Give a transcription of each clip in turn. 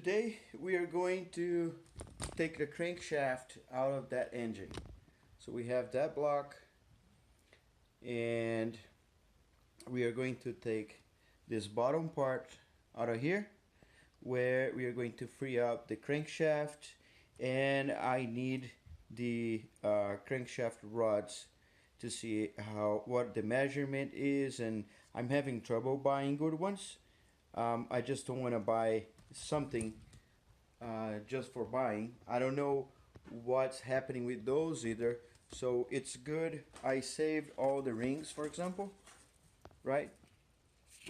Today we are going to take the crankshaft out of that engine. So we have that block and we are going to take this bottom part out of here where we are going to free up the crankshaft, and I need the crankshaft rods to see what the measurement is, and I'm having trouble buying good ones. I just don't want to buy something just for buying. I don't know what's happening with those either, so it's good I saved all the rings, for example, right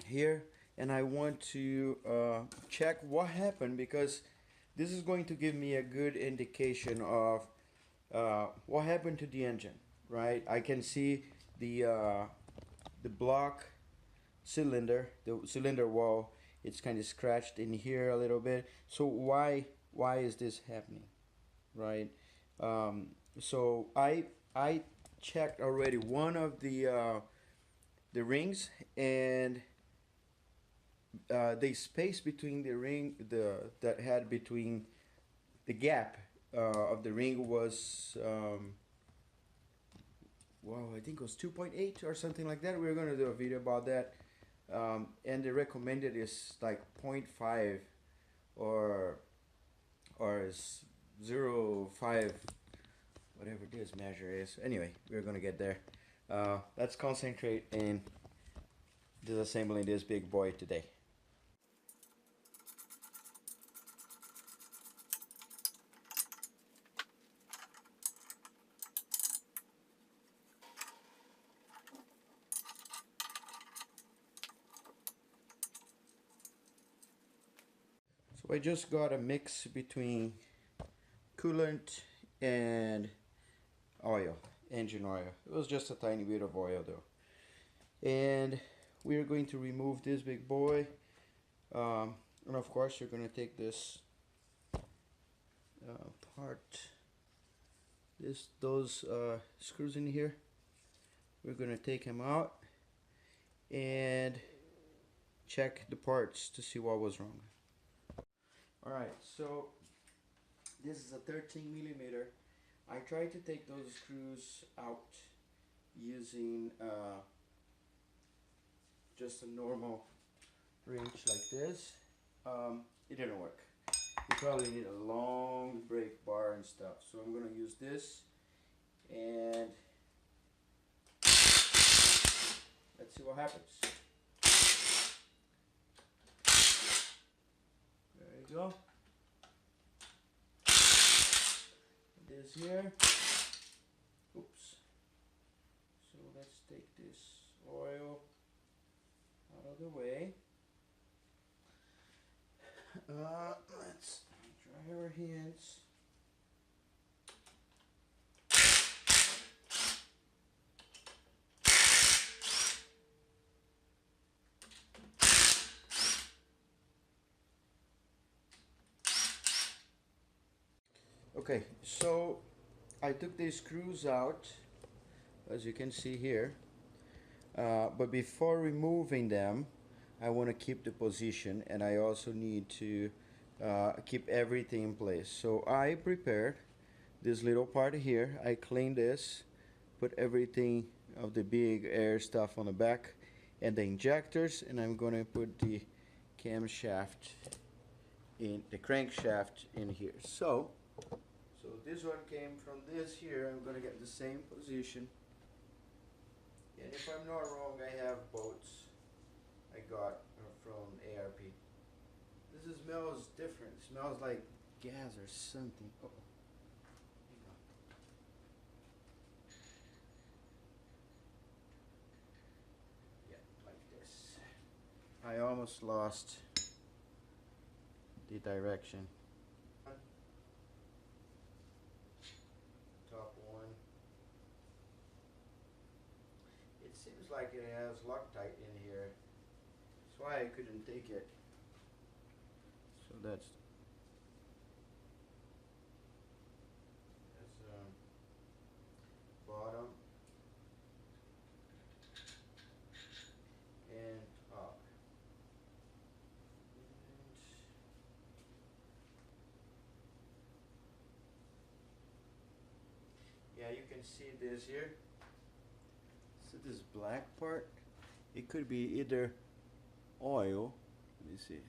here, and I want to check what happened, because this is going to give me a good indication of what happened to the engine, right? I can see the block cylinder, the cylinder wall, it's kind of scratched in here a little bit. So why is this happening, right? So I checked already one of the rings, and the space between the ring, that had between the gap of the ring was well, I think it was 2.8 or something like that. We're gonna do a video about that, and the recommended is like 0.5 or 0.5, whatever this measure is. Anyway, we're gonna get there. Let's concentrate in disassembling this big boy today. So I just got a mix between coolant and oil, engine oil. It was just a tiny bit of oil though. And we're going to remove this big boy. And of course you're going to take this part, those screws in here. We're going to take them out and check the parts to see what was wrong. Alright, so this is a 13 millimeter. I tried to take those screws out using just a normal wrench like this. It didn't work. You probably need a long brake bar and stuff. So I'm going to use this, and let's see what happens. There you go. This here. Oops. So let's take this oil out of the way. Let's dry our hands. Okay, so I took these screws out, as you can see here, but before removing them, I want to keep the position, and I also need to keep everything in place. So I prepared this little part here. I cleaned this, put everything of the big air stuff on the back and the injectors, and I'm going to put the camshaft in, the crankshaft in here. So this one came from this here. I'm going to get the same position, and if I'm not wrong, I have bolts I got from ARP. This smells different. It smells like gas or something. Oh, yeah, like this. I almost lost the direction. Top one. It seems like it has Loctite in here. That's why I couldn't take it. So that's bottom and top. see this here? So this black part, it could be either oil. Let me see.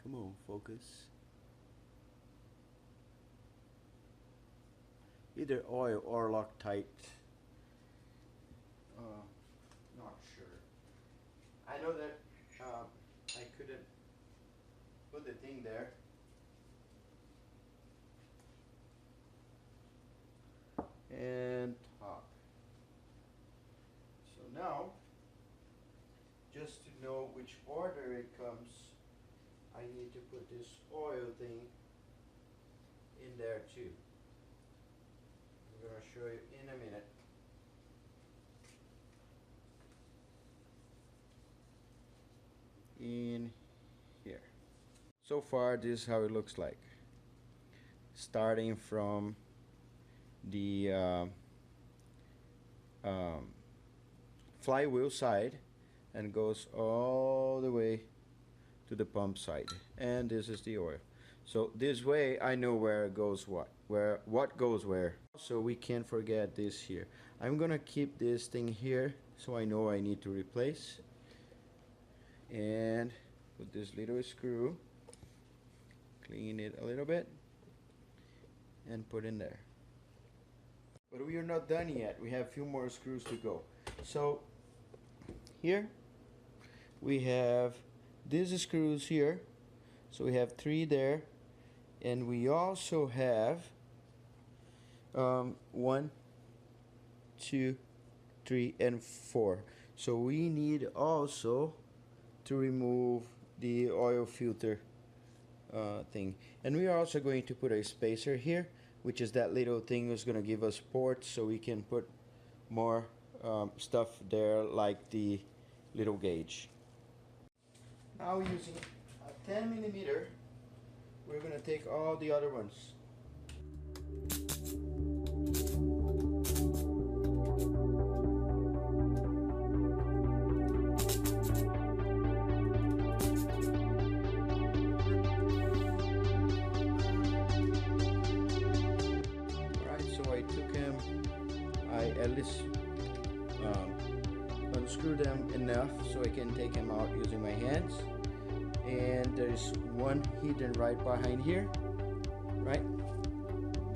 Come on, focus. Either oil or Loctite. Not sure. I know that I couldn't put the thing there. And top. So now, just to know which order it comes, I need to put this oil thing in there too. I'm going to show you in a minute. In here. So far, this is how it looks like. Starting from the flywheel side and goes all the way to the pump side, and this is the oil. So this way I know where goes what goes where. So we can't forget this here. I'm gonna keep this thing here so I know I need to replace, and put this little screw, clean it a little bit, and put in there. But we are not done yet. We have a few more screws to go. So here we have these screws here. So we have 3 there, and we also have 1, 2, 3, and 4. So we need also to remove the oil filter thing, and we are also going to put a spacer here, which is that little thing that's going to give us ports so we can put more stuff there, like the little gauge. Now using a 10mm, we're going to take all the other ones. At least unscrew them enough so I can take them out using my hands. And there's one hidden right behind here, right?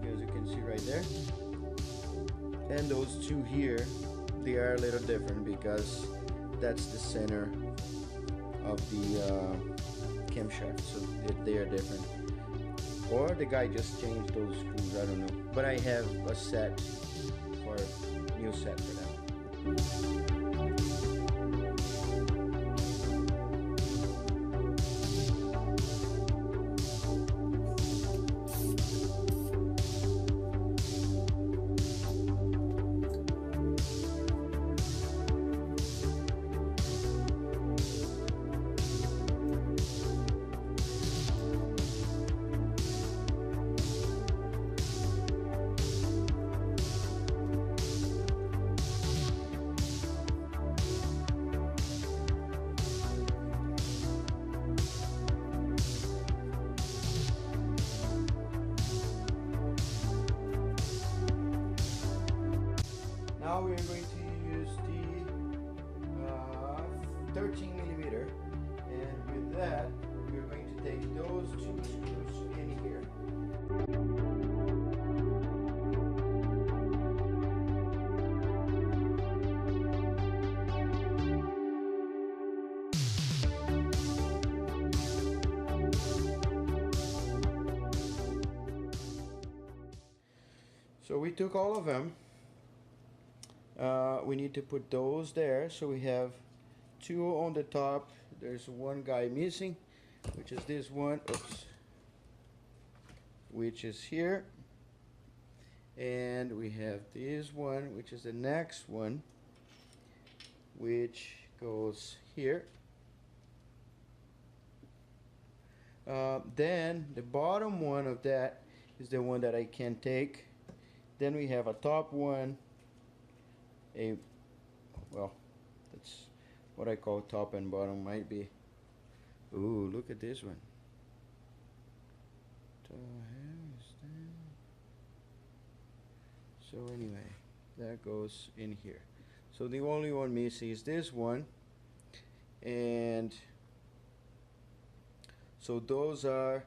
As you can see right there. And those 2 here, they are a little different because that's the center of the camshaft, so they are different. Or the guy just changed those screws, I don't know. But I have a set, or new set for them. Now we are going to use the 13mm, and with that we are going to take those 2 screws in here. So we took all of them. We need to put those there, so we have 2 on the top. There's one guy missing, which is this one. Oops. Which is here, and we have this one, which is the next one, which goes here. Then the bottom one of that is the one that I can take. Then we have a top one, well, that's what I call top and bottom, might be. Ooh, look at this one. The hell is So anyway, that goes in here. So the only one missing is this one, and so those are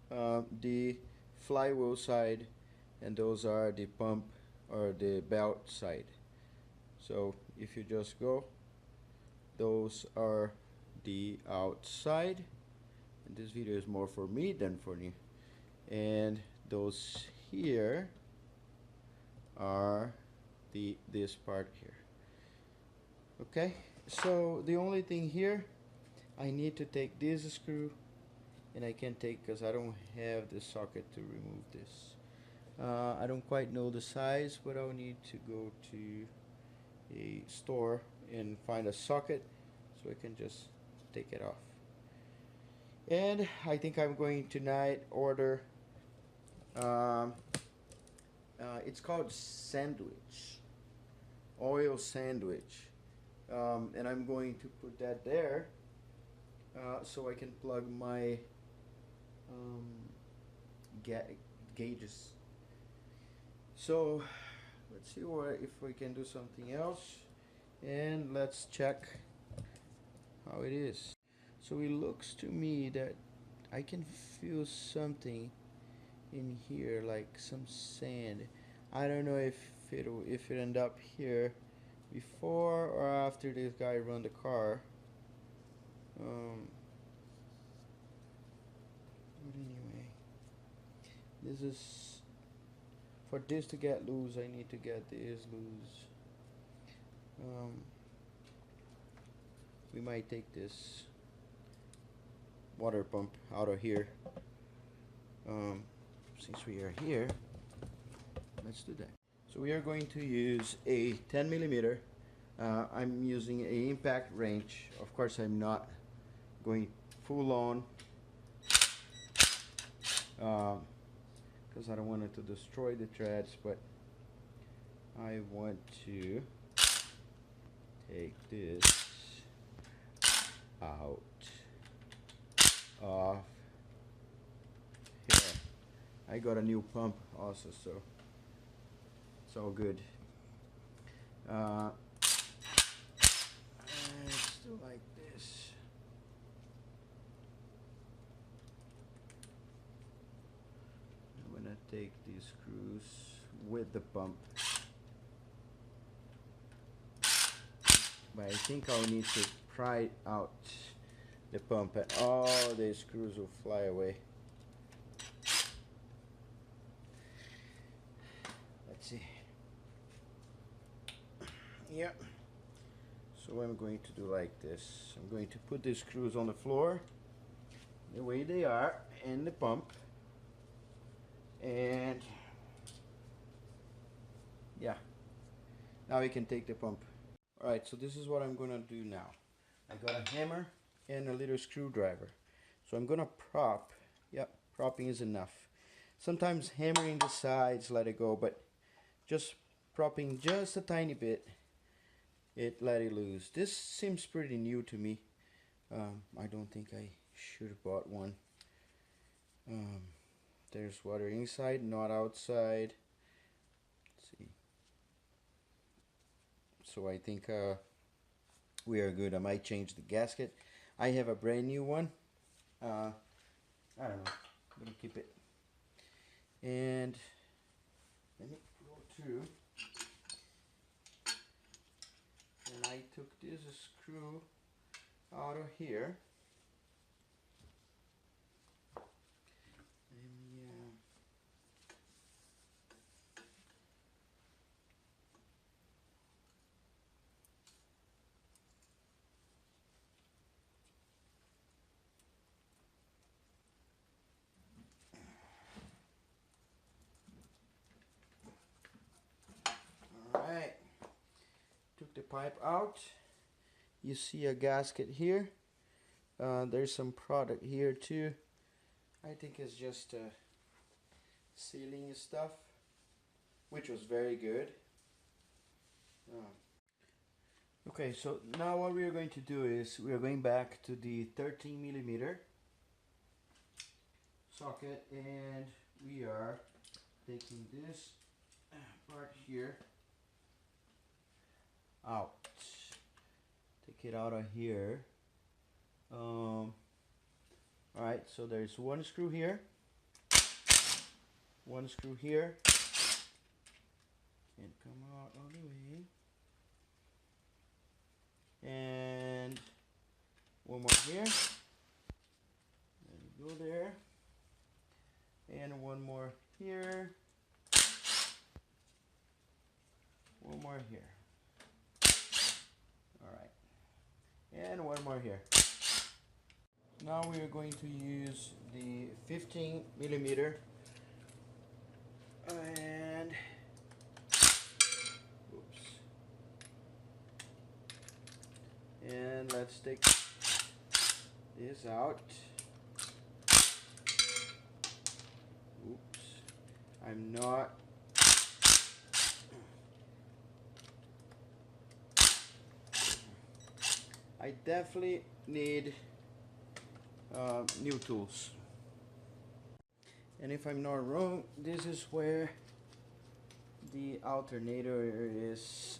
the flywheel side, and those are the pump or the belt side. So if you just go, those are the outside, and this video is more for me than for you, and those here are this part here. Okay, so the only thing here, I need to take this screw, and I can't take because I don't have the socket to remove this. I don't quite know the size, but I'll need to go to a store and find a socket so I can just take it off. And I think I'm going tonight order it's called sandwich, oil sandwich, and I'm going to put that there so I can plug my gauges. So let's see if we can do something else, and let's check how it is. So it looks to me that I can feel something in here, like some sand. I don't know if it end up here before or after this guy run the car. But anyway, this is for this to get loose. I need to get this loose. We might take this water pump out of here. Since we are here, let's do that. So we are going to use a 10 millimeter. I'm using a impact wrench. Of course, I'm not going full on because I don't want it to destroy the threads, but I want to take this out of here. I got a new pump also, so it's all good. Let's do like this. I'm gonna take these screws with the pump, but I think I'll need to pry out the pump and all the screws will fly away. Let's see. Yep. So I'm going to do like this. I'm going to put the screws on the floor the way they are in the pump, and yeah, now we can take the pump. Alright, so this is what I'm gonna do now. I got a hammer and a little screwdriver. So I'm gonna prop. Yep, propping is enough. Sometimes hammering the sides let it go, but just propping just a tiny bit, it let it loose. This seems pretty new to me. I don't think I should have bought one. There's water inside, not outside. Let's see. So I think we are good. I might change the gasket. I have a brand new one. I don't know. I'm gonna keep it. And let me go through. And I took this screw out of here. Alright, took the pipe out. You see a gasket here. There's some product here too. I think it's just sealing stuff, which was very good. Okay, so now what we are going to do is we are going back to the 13 millimeter socket, and we are taking this part here out. Take it out of here. Alright, so there's one screw here, one screw here, can't come out all the way, and one more here, there you go there, and one more here, one more here, alright, and one more here. Now we are going to use the 15 millimeter and oops, and let's take this out. Oops, I'm not I definitely need new tools. And if I'm not wrong, this is where the alternator is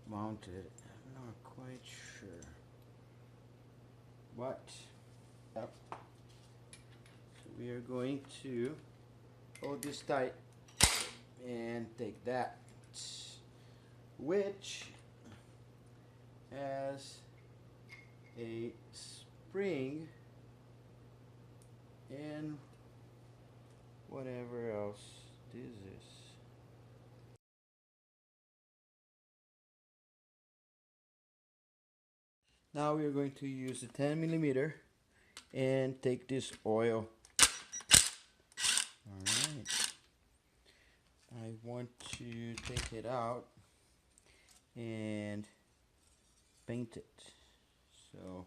mounted. I'm not quite sure, but yep. So we are going to hold this tight and take that, which has a spring and whatever else this is. Now we are going to use the 10 millimeter and take this oil. Alright, I want to take it out and paint it. So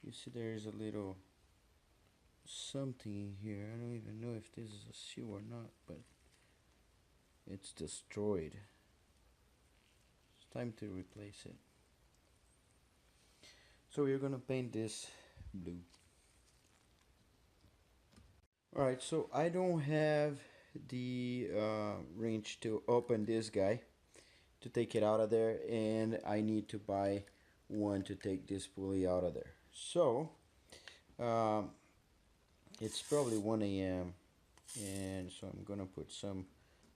you see there's a little something here. I don't even know if this is a seal or not, but it's destroyed. It's time to replace it. So we're gonna paint this blue. Alright, so I don't have the wrench to open this guy, to take it out of there, and I need to buy one to take this pulley out of there. So it's probably 1 a.m. and so I'm gonna put some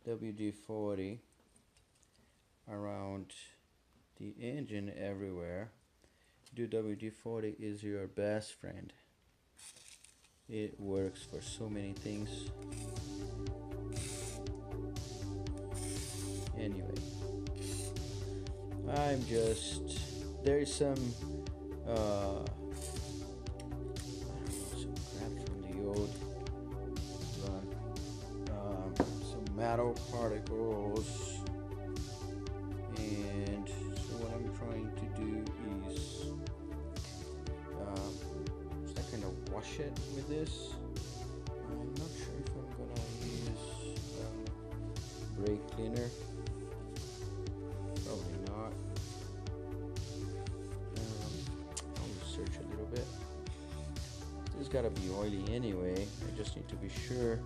WD-40 around the engine everywhere. WD-40 is your best friend. It works for so many things. Anyway, there is some crap from the old run, some metal particles, and so what I'm trying to do is just kind of wash it with this. I'm not sure if I'm gonna use brake cleaner. Probably not. I'll search a little bit. This gotta be oily anyway. I just need to be sure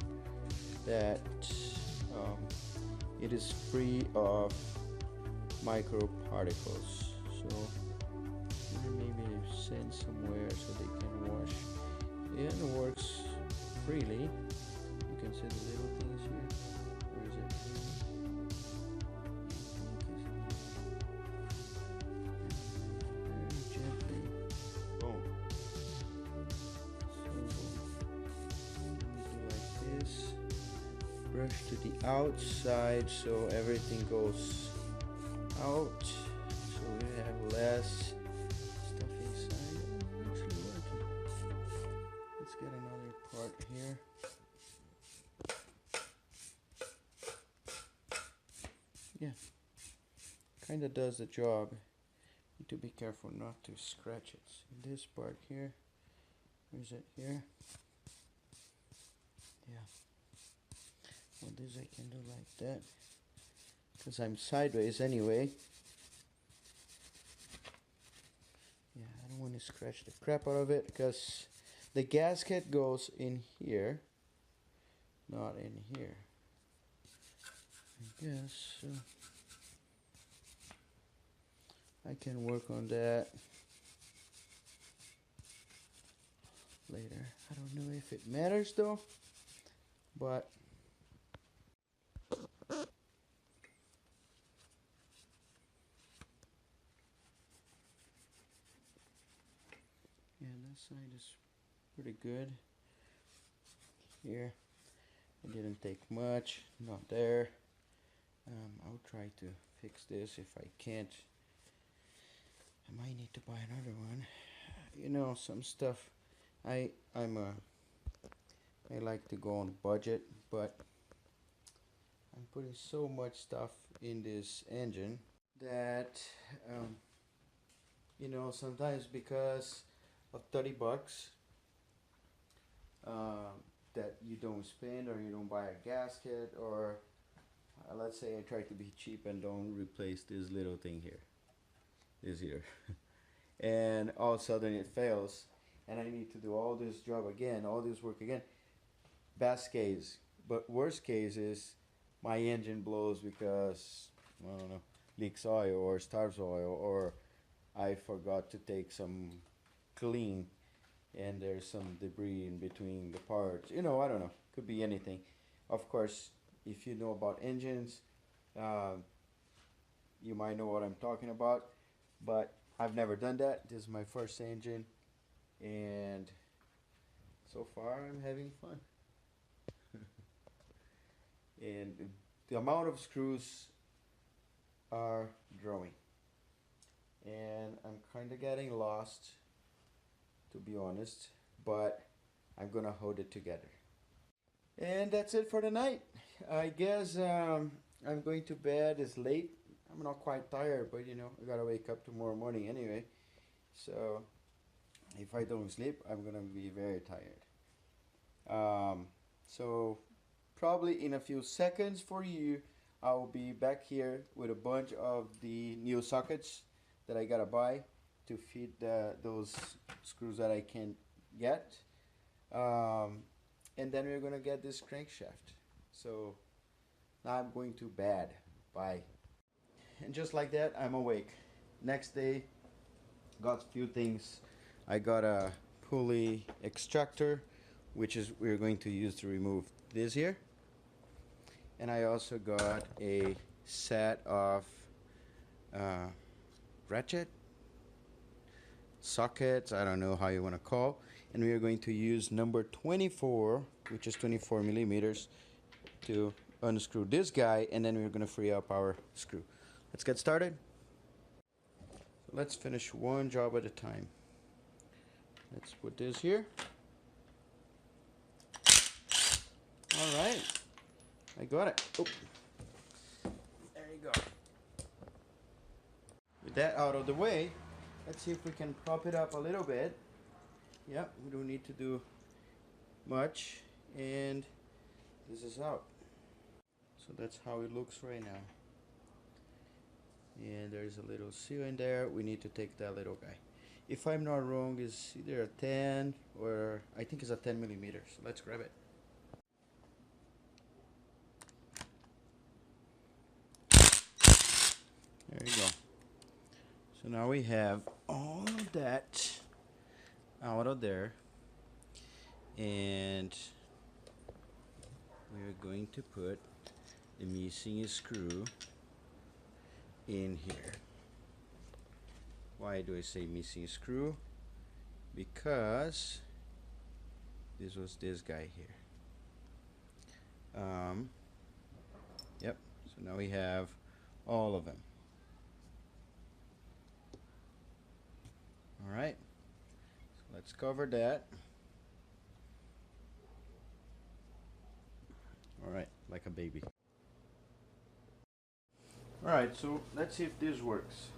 that it is free of microparticles. So maybe send somewhere so they can wash. It works freely. You can see the little things here. Where is it? Very gently. Boom. So do like this. Brush to the outside so everything goes out. So we have less stuff inside. Actually working. Let's get another part here. Yeah, kind of does the job. Need to be careful not to scratch it. See this part here? Where is it here? Yeah. Well, this I can do like that, because I'm sideways anyway. Yeah, I don't want to scratch the crap out of it, because the gasket goes in here, not in here. I guess I can work on that later. I don't know if it matters though, but yeah, that side is pretty good. Here, it didn't take much, not there. I'll try to fix this. If I can't, I might need to buy another one. You know, some stuff. I like to go on budget, but I'm putting so much stuff in this engine that you know, sometimes because of 30 bucks that you don't spend, or you don't buy a gasket, or let's say I try to be cheap and don't replace this little thing here, this here, and all of a sudden it fails and I need to do all this job again, all this work again. Best case, but worst case is my engine blows because, I don't know, leaks oil or starves oil, or I forgot to take some clean and there's some debris in between the parts. You know, I don't know. Could be anything. Of course, if you know about engines, you might know what I'm talking about. But I've never done that. This is my first engine, and so far I'm having fun. And the amount of screws are growing, and I'm kind of getting lost, to be honest, but I'm gonna hold it together. And that's it for the night. I guess I'm going to bed. It's late. I'm not quite tired, but you know, I gotta wake up tomorrow morning anyway. So if I don't sleep, I'm gonna be very tired. So probably in a few seconds for you, I'll be back here with a bunch of the new sockets that I gotta buy to fit those screws that I can't get. And then we're gonna get this crankshaft. So now I'm going to bed. Bye. And just like that, I'm awake. Next day, got a few things. I got a pulley extractor, which is we're going to use to remove this here. And I also got a set of ratchet sockets, I don't know how you want to call, and we are going to use number 24, which is 24 millimeters, to unscrew this guy, and then we're going to free up our screw. Let's get started. Let's finish one job at a time. Let's put this here. All right, I got it. Oh. There you go. With that out of the way, let's see if we can prop it up a little bit. Yep, we don't need to do much, and this is out. So that's how it looks right now. And there's a little seal in there. We need to take that little guy. If I'm not wrong, it's either a 10 or I think it's a 10 millimeters. So let's grab it. There you go. So now we have all of that out of there, and we're going to put the missing screw in here. Why do I say missing screw? Because this was this guy here. Yep, so now we have all of them. All right, so let's cover that. All right, like a baby. All right, so let's see if this works.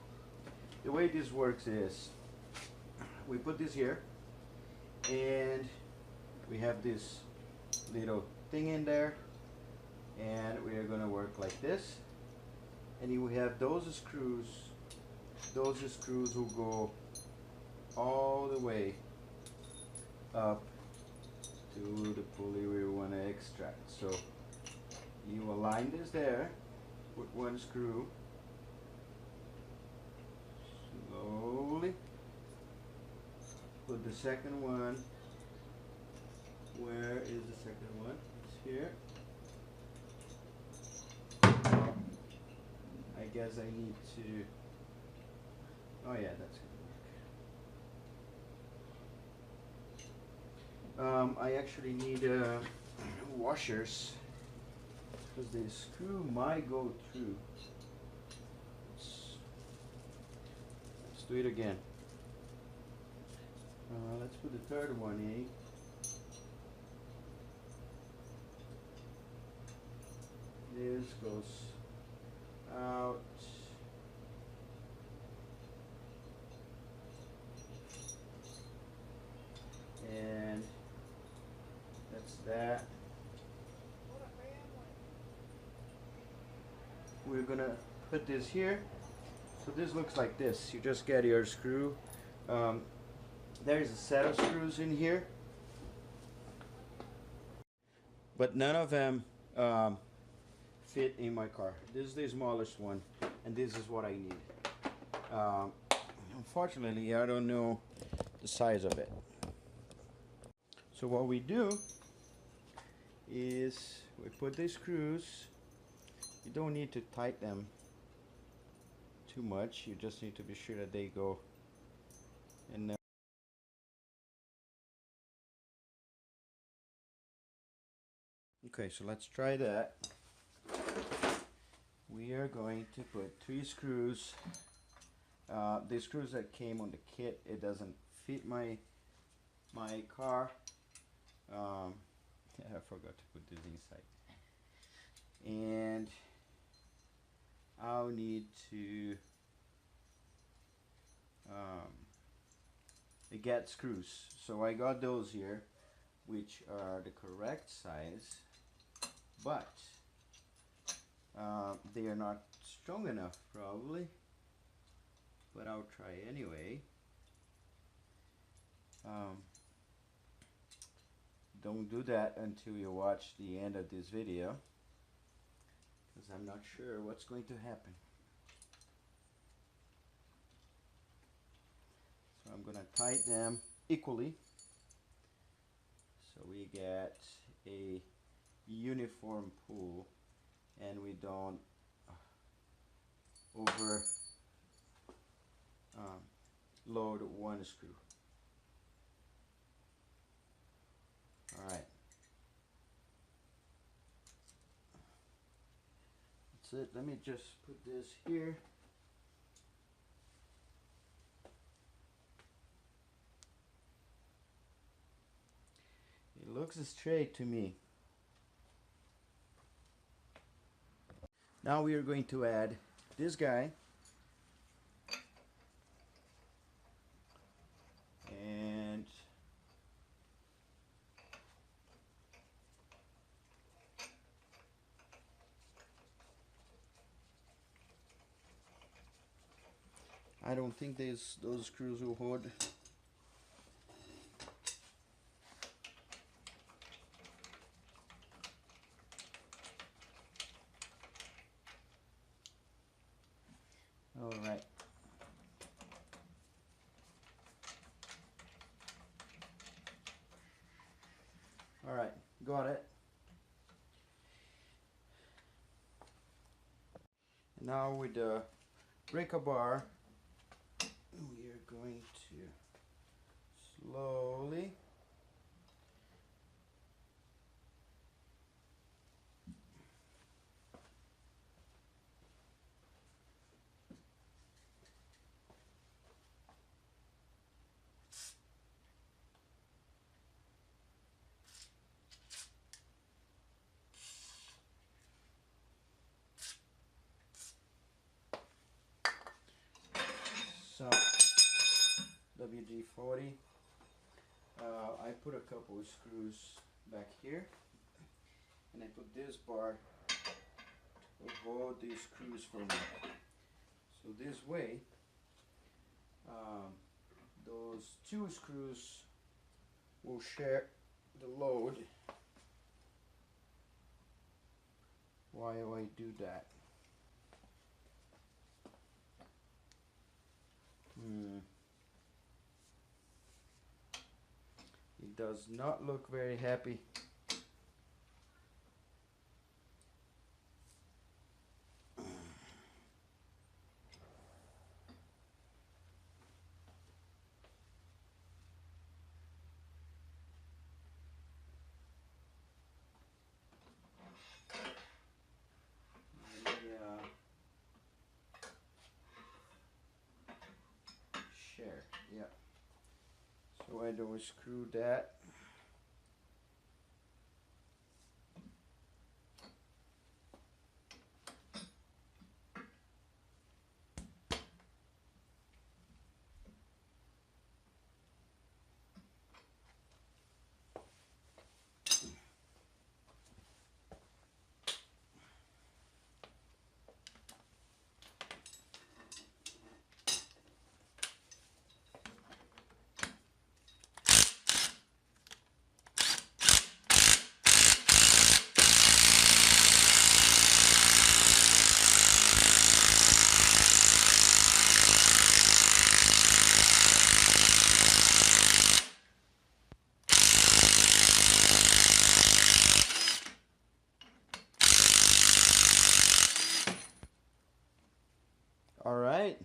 The way this works is we put this here, and we have this little thing in there, and we are gonna work like this, and you have those screws will go all the way up to the pulley we want to extract. So you align this there, put one screw slowly, put the second one. Where is the second one? It's here. I guess I need to, oh yeah, that's gonna work. I actually need washers because the screw might go through. Let's do it again. Let's put the third one in. This goes out. And that's that. We're gonna put this here. So this looks like this. You just get your screw. There's a set of screws in here, but none of them fit in my car. This is the smallest one, and this is what I need. Unfortunately, I don't know the size of it. So what we do is we put the screws. You don't need to tighten them too much. You just need to be sure that they go in there. Okay, so let's try that. We are going to put 3 screws. The screws that came on the kit, it doesn't fit my car. I forgot to put this inside. And I'll need to get screws. So I got those here, which are the correct size, but they are not strong enough probably, but I'll try anyway. Don't do that until you watch the end of this video, because I'm not sure what's going to happen. So I'm gonna tighten them equally so we get a uniform pull and we don't over load one screw. Alright, that's it. Let me just put this here. It looks straight to me. Now we are going to add this guy, and I don't think those screws will hold. All right. All right, got it. Now with the breaker bar, we are going to slowly some WD-40. I put a couple of screws back here, and I put this bar to hold these screws for me. So this way, those 2 screws will share the load while I do that. He does not look very happy. Share, yeah. So why don't we screw that? All right.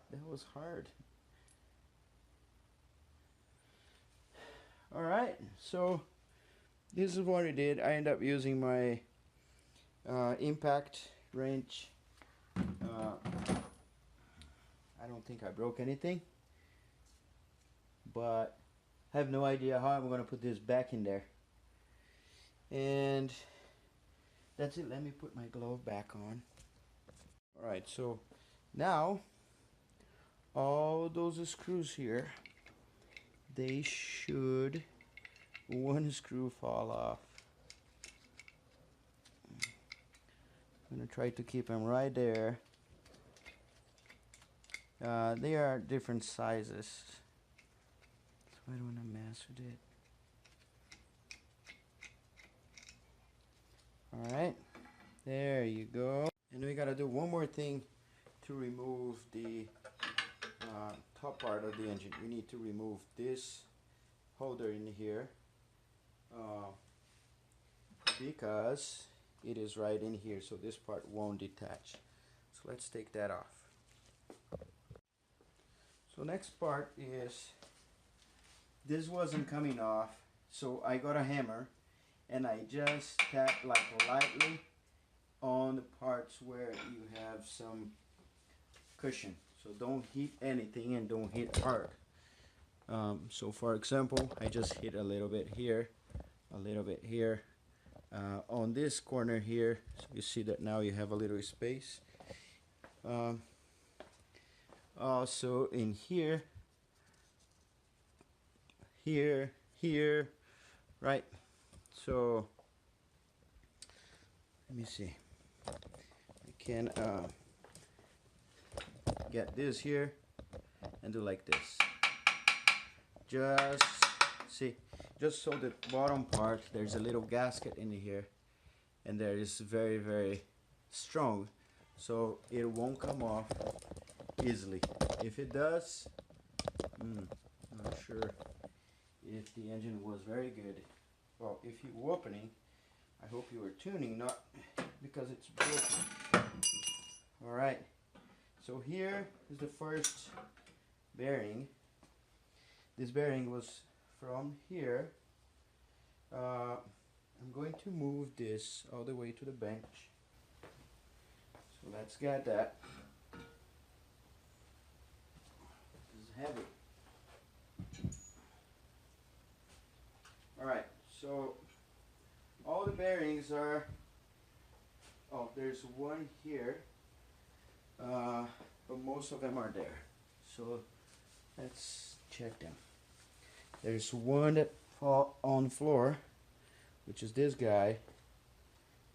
That was hard. All right, so this is what I did. I ended up using my impact wrench. I don't think I broke anything, but I have no idea how I'm gonna put this back in there. And that's it. Let me put my glove back on. All right, so now all those screws here, they should one screw fall off. I'm gonna try to keep them right there. They are different sizes, so I don't want to mess with it. Alright, there you go. And we gotta do one more thing to remove the top part of the engine. We need to remove this holder in here because it is right in here, so this part won't detach. So let's take that off. So next part is, this wasn't coming off, so I got a hammer and I just tap like lightly on the parts where you have some cushion. So don't hit anything and don't hit hard. So for example, I just hit a little bit here, a little bit here, on this corner here. So you see that now you have a little space. Also in here, here, right? So let me see. I can get this here and do like this. Just see, just so the bottom part, there's a little gasket in here, and there is very, very strong, so it won't come off easily. If it does, not sure if the engine was very good. Well, if you're opening, I hope you were tuning, not because it's broken. All right, so here is the first bearing. This bearing was from here. I'm going to move this all the way to the bench. So let's get that. This is heavy. Alright, so all the bearings are, oh, there's one here, but most of them are there. So let's check them. There's one that fall on the floor, which is this guy,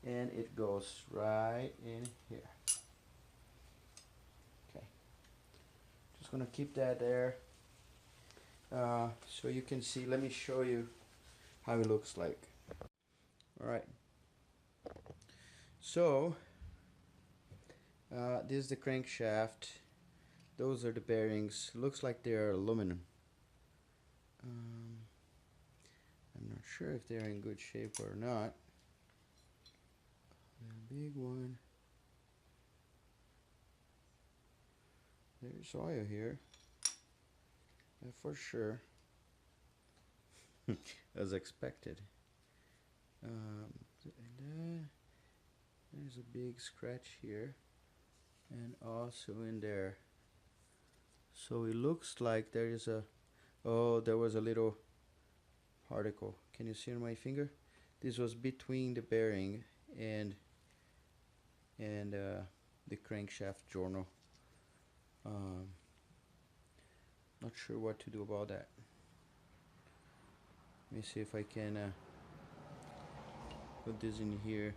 and it goes right in here. Okay, just gonna keep that there so you can see. Let me show you how it looks like. All right, so this is the crankshaft. those are the bearings. Looks like they're aluminum. I'm not sure if they're in good shape or not. A big one. There's oil here, for sure, as expected. There's a big scratch here, and also in there. So it looks like there is a, oh, there was a little particle. Can you see on my finger? This was between the bearing and the crankshaft journal. Not sure what to do about that. Let me see if I can put this in here.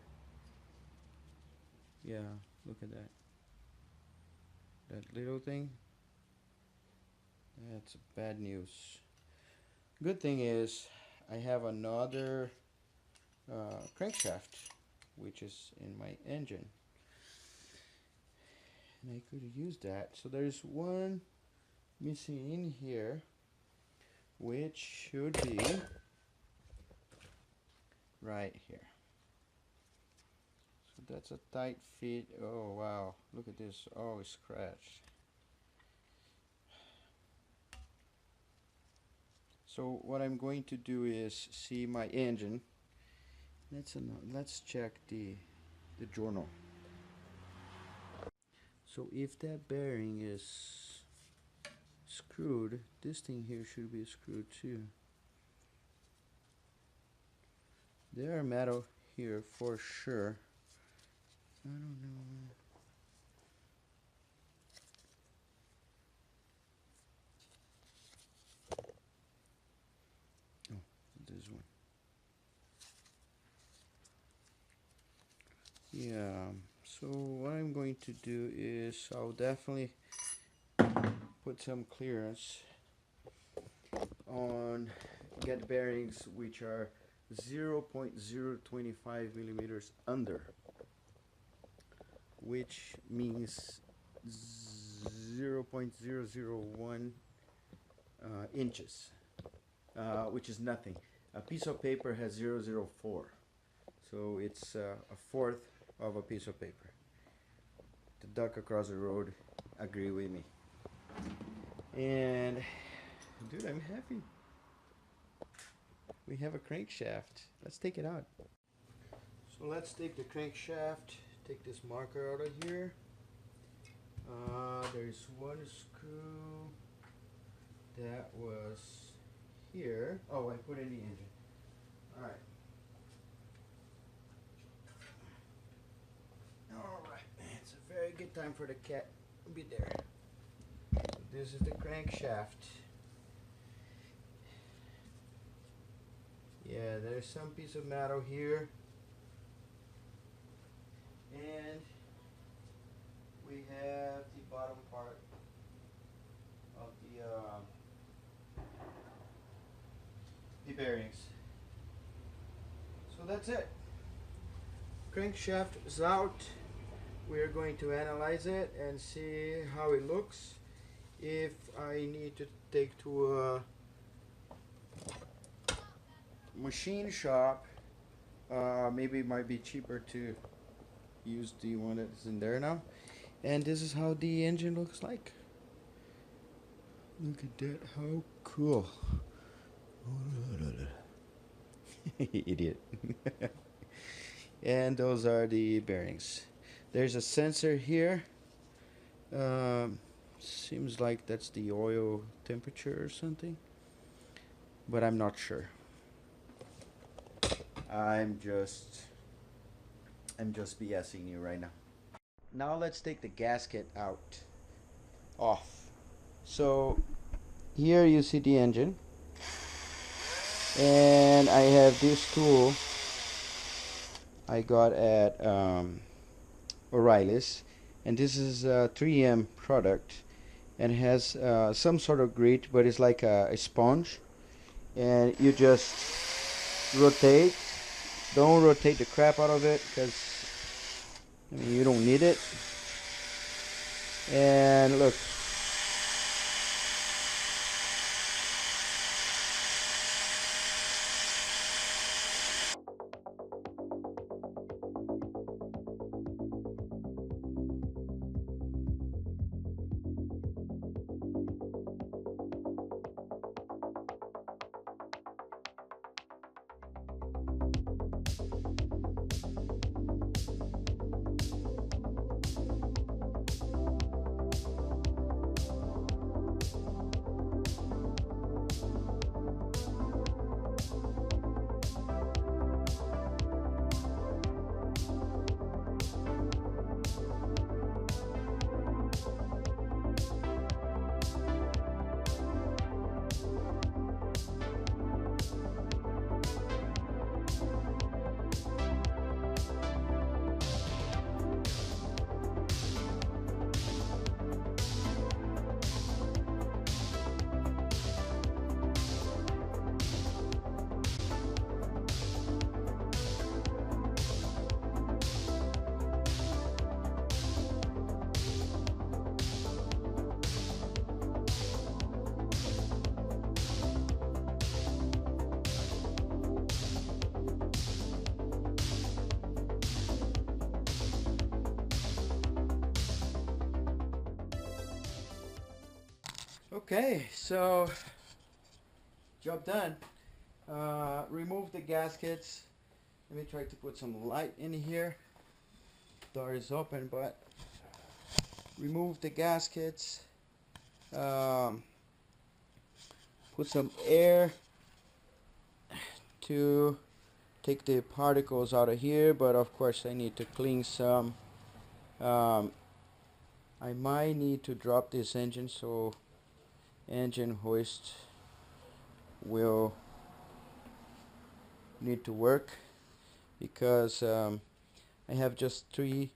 Yeah, look at that. That little thing. That's bad news. Good thing is I have another crankshaft which is in my engine, and I could use that. So there's one missing in here, which should be right here. So that's a tight fit. Oh wow, look at this. Oh, it's scratched. So what I'm going to do is see my engine. Let's check the journal. So if that bearing is screwed, this thing here should be screwed too. There are metal here for sure. I don't know. Oh, this one. Yeah, so what I'm going to do is I'll definitely put some clearance on get bearings which are 0.025 millimeters under, which means 0.001 inches, which is nothing. A piece of paper has 0.004, so it's a fourth of a piece of paper. The duck across the road agree with me. And dude, I'm happy. We have a crankshaft. Let's take it out. So let's take the crankshaft, take this marker out of here. There's one screw that was here. Oh, I put in the engine. Alright. Alright, it's a very good time for the cat to be there. So this is the crankshaft. Yeah, there's some piece of metal here, and we have the bottom part of the bearings. So that's it. Crankshaft is out. We are going to analyze it and see how it looks. If I need to take to a machine shop, maybe it might be cheaper to use the one that's in there now. And this is how the engine looks like. Look at that, how cool. Idiot. And those are the bearings. There's a sensor here. Seems like that's the oil temperature or something, but I'm not sure. I'm just BSing you right now. Now let's take the gasket off. So here you see the engine, and I have this tool I got at O'Reilly's, and this is a 3M product, and it has some sort of grit, but it's like a sponge, and you just rotate. Don't rotate the crap out of it, because I mean, you don't need it. And look, Okay, so job done. Remove the gaskets. Let me try to put some light in here. Door is open, but remove the gaskets. Put some air to take the particles out of here, but of course I need to clean some. I might need to drop this engine, so engine hoist will need to work, because I have just three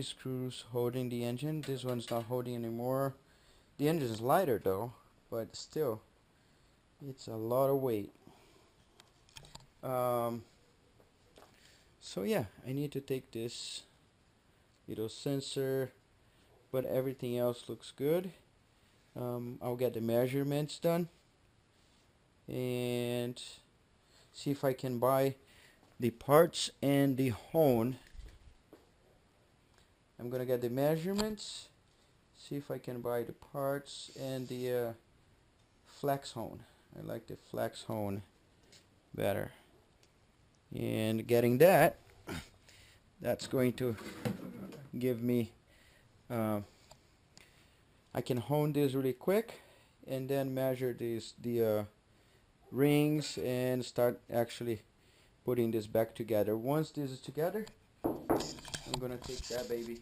screws holding the engine. This one's not holding anymore. The engine is lighter though, but still it's a lot of weight. So yeah, I need to take this little sensor, but everything else looks good. I'll get the measurements done and see if I can buy the parts and the hone. I'm gonna get the measurements, see if I can buy the parts and the flex hone. I like the flex hone better, and getting that, that's going to give me I can hone this really quick and then measure the rings and start actually putting this back together. Once this is together, I'm gonna take that baby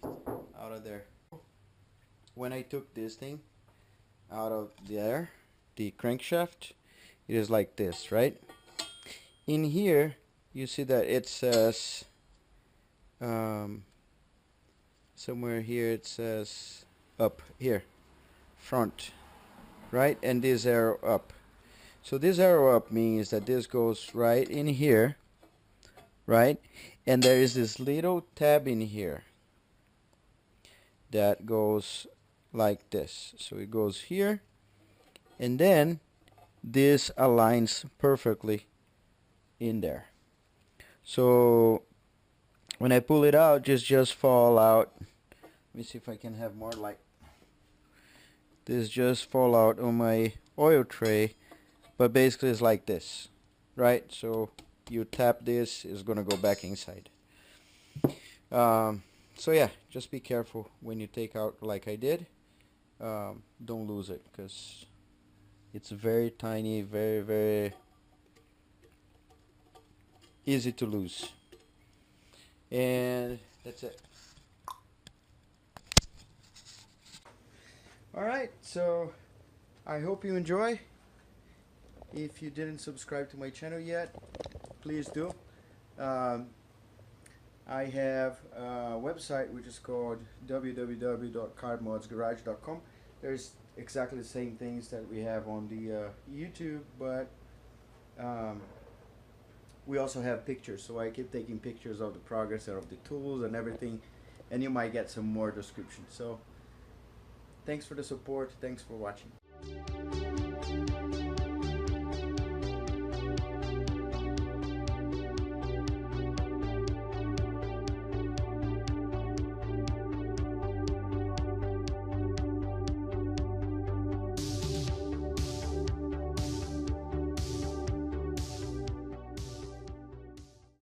out of there. When I took this thing out of there, the crankshaft, it is like this, right? In here you see that it says somewhere here it says up here, front, right? And this arrow up. So this arrow up means that this goes right in here, right? And there is this little tab in here that goes like this. So it goes here, and then this aligns perfectly in there. So when I pull it out, just fall out. Let me see if I can have more light. This just fall out on my oil tray, but basically it's like this, right? So you tap this, it's gonna go back inside. So yeah, just be careful when you take out like I did. Don't lose it, because it's very tiny, very easy to lose. And that's it. Alright, so I hope you enjoy. If you didn't subscribe to my channel yet, please do. I have a website which is called www.carmodsgarage.com. There's exactly the same things that we have on the YouTube, but we also have pictures, so I keep taking pictures of the progress and of the tools and everything, and you might get some more description. So thanks for the support, thanks for watching.